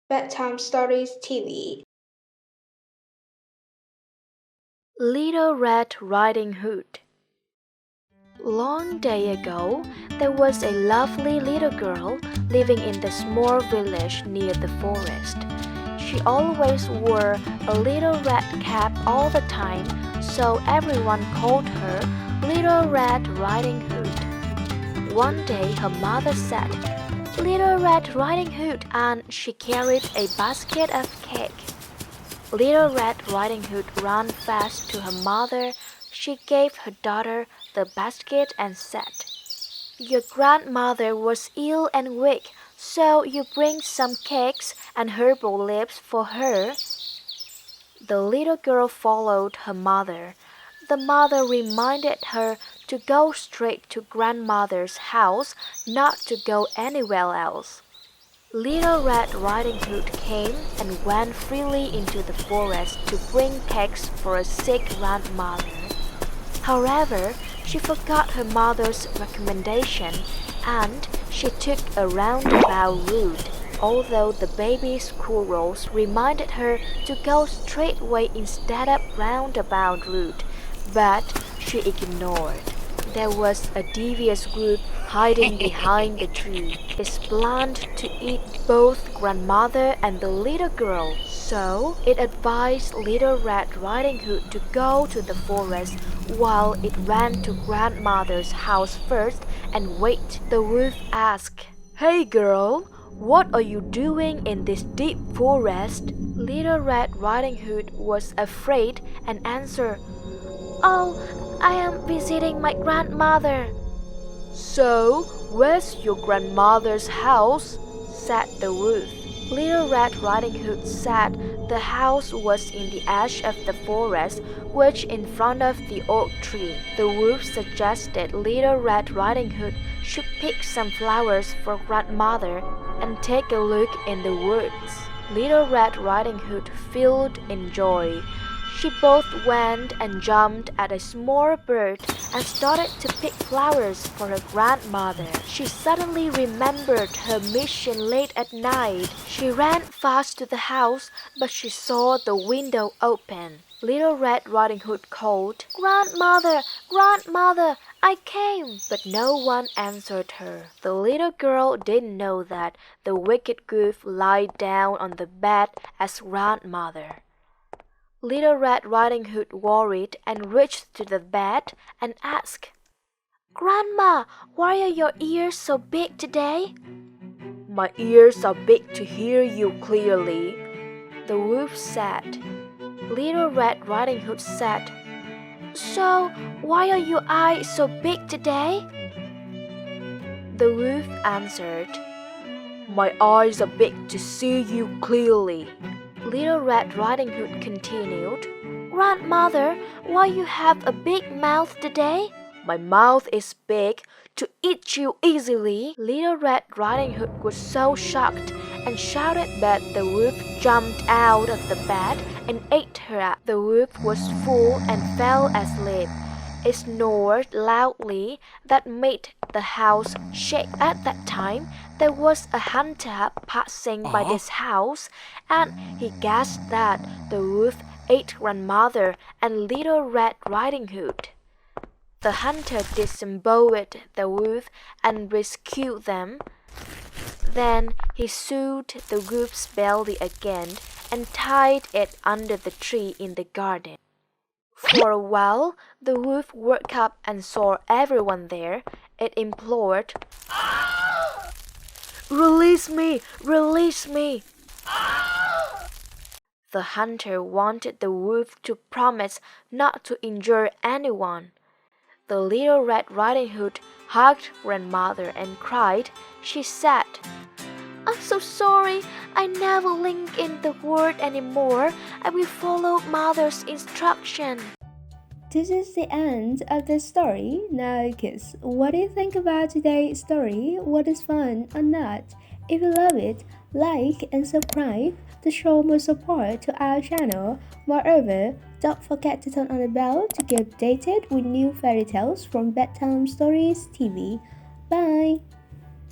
Bedtime Stories TV. Little Red Riding Hood. Long day ago, there was a lovely little girl living in the small village near the forest. She always wore a little red cap all the time, so everyone called her Little Red Riding Hood. One day her mother said, "Little Red Riding Hood," and she carried a basket of cake. Little Red Riding Hood ran fast to her mother. She gave her daughter the basket and said, "Your grandmother was ill and weak, so you bring some cakes and herbal leaves for her." The little girl followed her mother. The mother reminded her to go straight to grandmother's house, not to go anywhere else. Little Red Riding Hood came and went freely into the forest to bring cakes for a sick grandmother. However, she forgot her mother's recommendation and she took a roundabout route, although the baby squirrels reminded her to go straight way instead of roundabout route, but she ignored. There was a devious group hiding behind the tree. It planned to eat both grandmother and the little girl, so it advised Little Red Riding Hood to go to the forest while it ran to grandmother's house first and wait. The wolf asked, "Hey girl, what are you doing in this deep forest?" Little Red Riding Hood was afraid and answered, "Oh, I am visiting my grandmother." "So, where's your grandmother's house?" said the wolf. Little Red Riding Hood said the house was in the edge of the forest, which in front of the oak tree. The wolf suggested Little Red Riding Hood should pick some flowers for grandmother and take a look in the woods. Little Red Riding Hood filled in joy. She both went and jumped at a small bird and started to pick flowers for her grandmother. She suddenly remembered her mission late at night. She ran fast to the house, but she saw the window open. Little Red Riding Hood called, "Grandmother, grandmother, I came!" But no one answered her. The little girl didn't know that the wicked wolf lay down on the bed as grandmother. Little Red Riding Hood worried and reached to the bed and asked, "Grandma, why are your ears so big today?" "My ears are big to hear you clearly," the wolf said. Little Red Riding Hood said, "So, why are your eyes so big today?" The wolf answered, "My eyes are big to see you clearly." Little Red Riding Hood continued, "Grandmother, why you have a big mouth today?" "My mouth is big to eat you easily." Little Red Riding Hood was so shocked and shouted that the wolf jumped out of the bed and ate her up. The wolf was full and fell asleep. It snored loudly that made the house shake. At that time, there was a hunter passing by this house, and he guessed that the wolf ate grandmother and Little Red Riding Hood. The hunter disemboweled the wolf and rescued them. Then he sewed the wolf's belly again and tied it under the tree in the garden. For a while, the wolf woke up and saw everyone there. It implored, "Release me! Release me!" The hunter wanted the wolf to promise not to injure anyone. The Little Red Riding Hood hugged grandmother and cried. She said, "I'm so sorry. I never link in the word anymore. I will follow mother's instruction." This is the end of the story. Now, kids, what do you think about today's story? What is fun or not? If you love it, like and subscribe to show more support to our channel. Moreover, don't forget to turn on the bell to get updated with new fairy tales from Bedtime Stories TV. Bye!